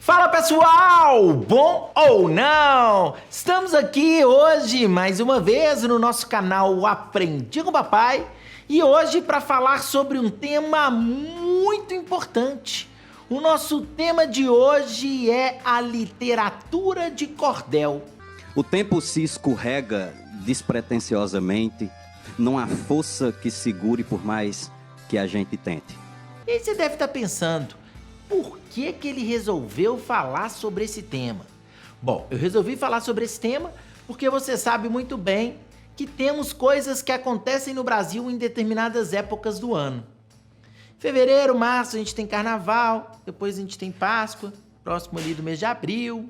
Fala pessoal, bom ou não? Estamos aqui hoje mais uma vez no nosso canal Aprendi com Papai e hoje para falar sobre um tema muito importante. O nosso tema de hoje é a literatura de cordel. O tempo se escorrega despretensiosamente, não há força que segure por mais que a gente tente. E você deve estar pensando, por que ele resolveu falar sobre esse tema? Bom, eu resolvi falar sobre esse tema porque você sabe muito bem que temos coisas que acontecem no Brasil em determinadas épocas do ano. Fevereiro, março a gente tem carnaval, depois a gente tem Páscoa, próximo ali do mês de abril.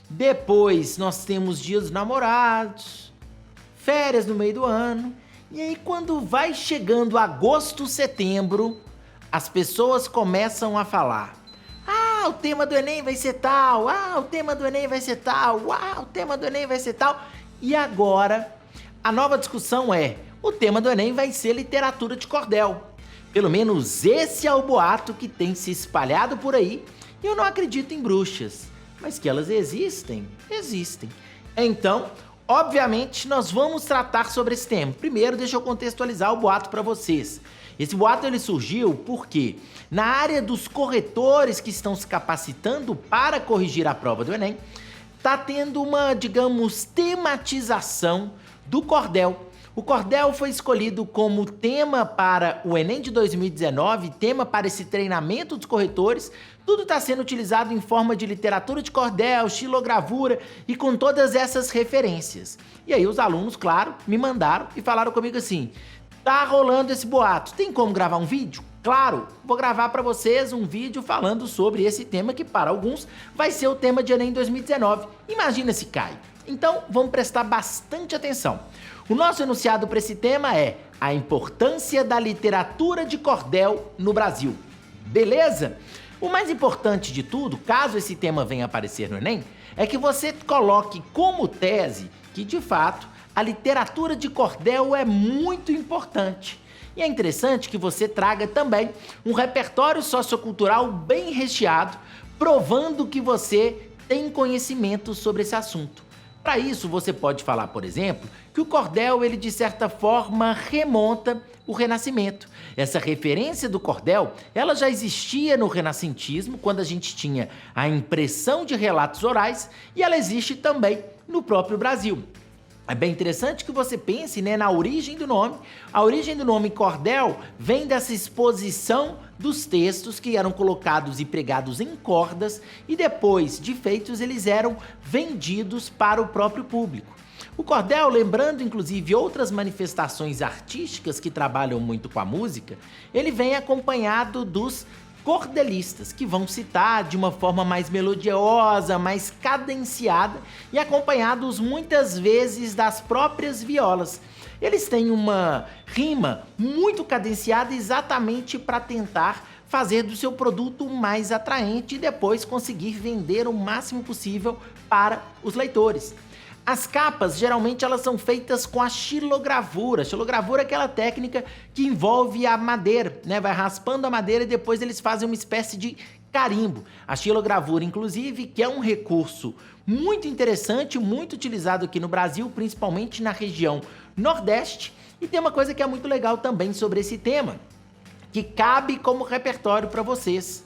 Depois nós temos dias dos namorados, férias no meio do ano. E aí quando vai chegando agosto, setembro, as pessoas começam a falar: ah, o tema do Enem vai ser tal, ah, o tema do Enem vai ser tal, ah, o tema do Enem vai ser tal. E agora, a nova discussão é, o tema do Enem vai ser literatura de cordel. Pelo menos esse é o boato que tem se espalhado por aí. E eu não acredito em bruxas, mas que elas existem, existem. Então, obviamente, nós vamos tratar sobre esse tema. Primeiro, deixa eu contextualizar o boato para vocês. Esse boato ele surgiu porque na área dos corretores que estão se capacitando para corrigir a prova do Enem, está tendo uma, digamos, tematização do cordel. O cordel foi escolhido como tema para o Enem de 2019, tema para esse treinamento dos corretores. Tudo está sendo utilizado em forma de literatura de cordel, xilogravura e com todas essas referências. E aí os alunos, claro, me mandaram e falaram comigo assim: tá rolando esse boato, tem como gravar um vídeo? Claro, vou gravar para vocês um vídeo falando sobre esse tema que para alguns vai ser o tema de Enem 2019. Imagina se cai. Então vamos prestar bastante atenção. O nosso enunciado para esse tema é a importância da literatura de cordel no Brasil. Beleza? O mais importante de tudo, caso esse tema venha aparecer no Enem, é que você coloque como tese que, de fato, a literatura de cordel é muito importante. E é interessante que você traga também um repertório sociocultural bem recheado, provando que você tem conhecimento sobre esse assunto. Para isso, você pode falar, por exemplo, que o cordel, ele de certa forma remonta o Renascimento. Essa referência do cordel, ela já existia no renascentismo, quando a gente tinha a impressão de relatos orais, e ela existe também no próprio Brasil. É bem interessante que você pense, na origem do nome. A origem do nome cordel vem dessa exposição dos textos que eram colocados e pregados em cordas e depois de feitos eles eram vendidos para o próprio público. O cordel, lembrando inclusive outras manifestações artísticas que trabalham muito com a música, ele vem acompanhado dos cordelistas, que vão citar de uma forma mais melodiosa, mais cadenciada e acompanhados muitas vezes das próprias violas. Eles têm uma rima muito cadenciada exatamente para tentar fazer do seu produto mais atraente e depois conseguir vender o máximo possível para os leitores. As capas, geralmente, elas são feitas com a xilogravura. A xilogravura é aquela técnica que envolve a madeira, Vai raspando a madeira e depois eles fazem uma espécie de carimbo. A xilogravura, inclusive, que é um recurso muito interessante, muito utilizado aqui no Brasil, principalmente na região Nordeste. E tem uma coisa que é muito legal também sobre esse tema, que cabe como repertório para vocês.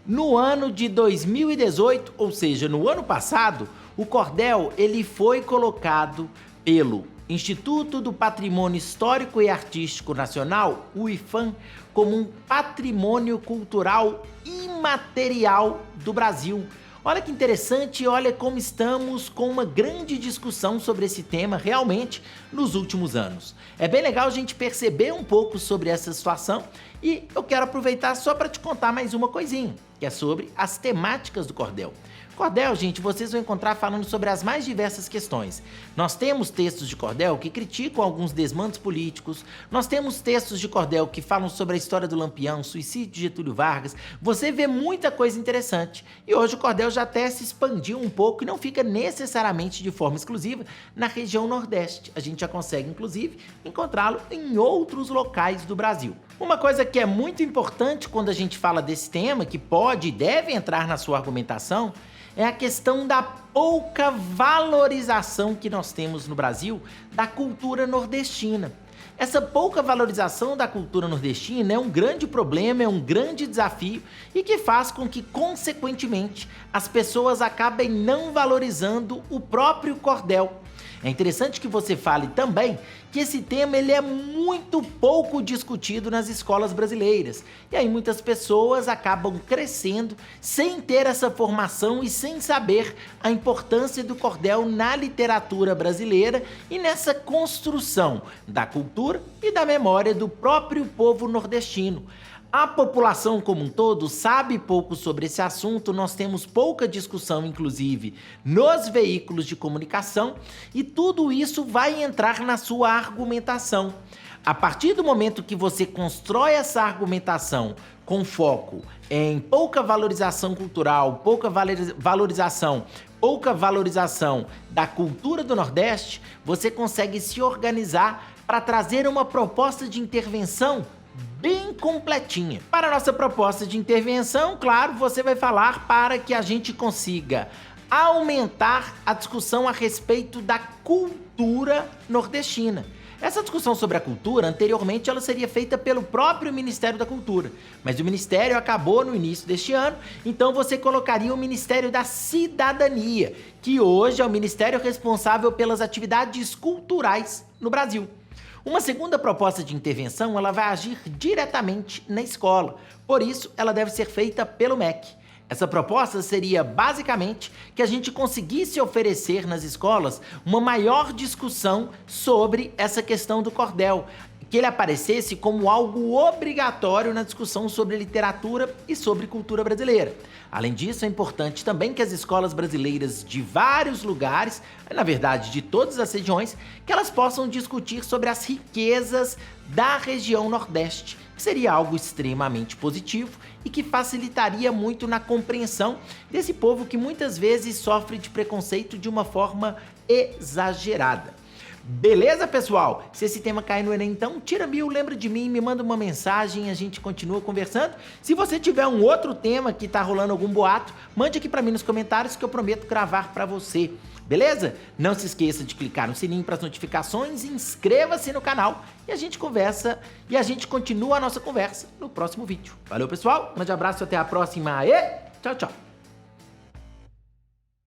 No ano de 2018, ou seja, no ano passado, o cordel ele foi colocado pelo Instituto do Patrimônio Histórico e Artístico Nacional, o IPHAN, como um patrimônio cultural imaterial do Brasil. Olha que interessante, olha como estamos com uma grande discussão sobre esse tema realmente nos últimos anos. É bem legal a gente perceber um pouco sobre essa situação e eu quero aproveitar só para te contar mais uma coisinha, que é sobre as temáticas do cordel. O cordel, gente, vocês vão encontrar falando sobre as mais diversas questões. Nós temos textos de cordel que criticam alguns desmandos políticos, nós temos textos de cordel que falam sobre a história do Lampião, suicídio de Getúlio Vargas. Você vê muita coisa interessante. E hoje o cordel já até se expandiu um pouco e não fica necessariamente de forma exclusiva na região Nordeste. A gente já consegue, inclusive, encontrá-lo em outros locais do Brasil. Uma coisa que é muito importante quando a gente fala desse tema, que pode e deve entrar na sua argumentação, é a questão da pouca valorização que nós temos no Brasil da cultura nordestina. Essa pouca valorização da cultura nordestina é um grande problema, é um grande desafio e que faz com que, consequentemente, as pessoas acabem não valorizando o próprio cordel. É interessante que você fale também que esse tema ele é muito pouco discutido nas escolas brasileiras. E aí muitas pessoas acabam crescendo sem ter essa formação e sem saber a importância do cordel na literatura brasileira e nessa construção da cultura e da memória do próprio povo nordestino. A população como um todo sabe pouco sobre esse assunto, nós temos pouca discussão, inclusive, nos veículos de comunicação, e tudo isso vai entrar na sua argumentação. A partir do momento que você constrói essa argumentação com foco em pouca valorização cultural, pouca valorização da cultura do Nordeste, você consegue se organizar para trazer uma proposta de intervenção bem completinha. Para a nossa proposta de intervenção, claro, você vai falar para que a gente consiga aumentar a discussão a respeito da cultura nordestina. Essa discussão sobre a cultura, anteriormente, ela seria feita pelo próprio Ministério da Cultura, mas o Ministério acabou no início deste ano, então você colocaria o Ministério da Cidadania, que hoje é o Ministério responsável pelas atividades culturais no Brasil. Uma segunda proposta de intervenção, ela vai agir diretamente na escola, por isso ela deve ser feita pelo MEC. Essa proposta seria basicamente que a gente conseguisse oferecer nas escolas uma maior discussão sobre essa questão do cordel, que ele aparecesse como algo obrigatório na discussão sobre literatura e sobre cultura brasileira. Além disso, é importante também que as escolas brasileiras de vários lugares, na verdade de todas as regiões, que elas possam discutir sobre as riquezas da região Nordeste, que seria algo extremamente positivo e que facilitaria muito na compreensão desse povo que muitas vezes sofre de preconceito de uma forma exagerada. Beleza, pessoal? Se esse tema cair no Enem, então tira 1000, lembra de mim, me manda uma mensagem, a gente continua conversando. Se você tiver um outro tema que tá rolando algum boato, mande aqui pra mim nos comentários que eu prometo gravar pra você. Beleza? Não se esqueça de clicar no sininho para as notificações, inscreva-se no canal e a gente conversa e a gente continua a nossa conversa no próximo vídeo. Valeu, pessoal, um grande abraço e até a próxima e tchau, tchau!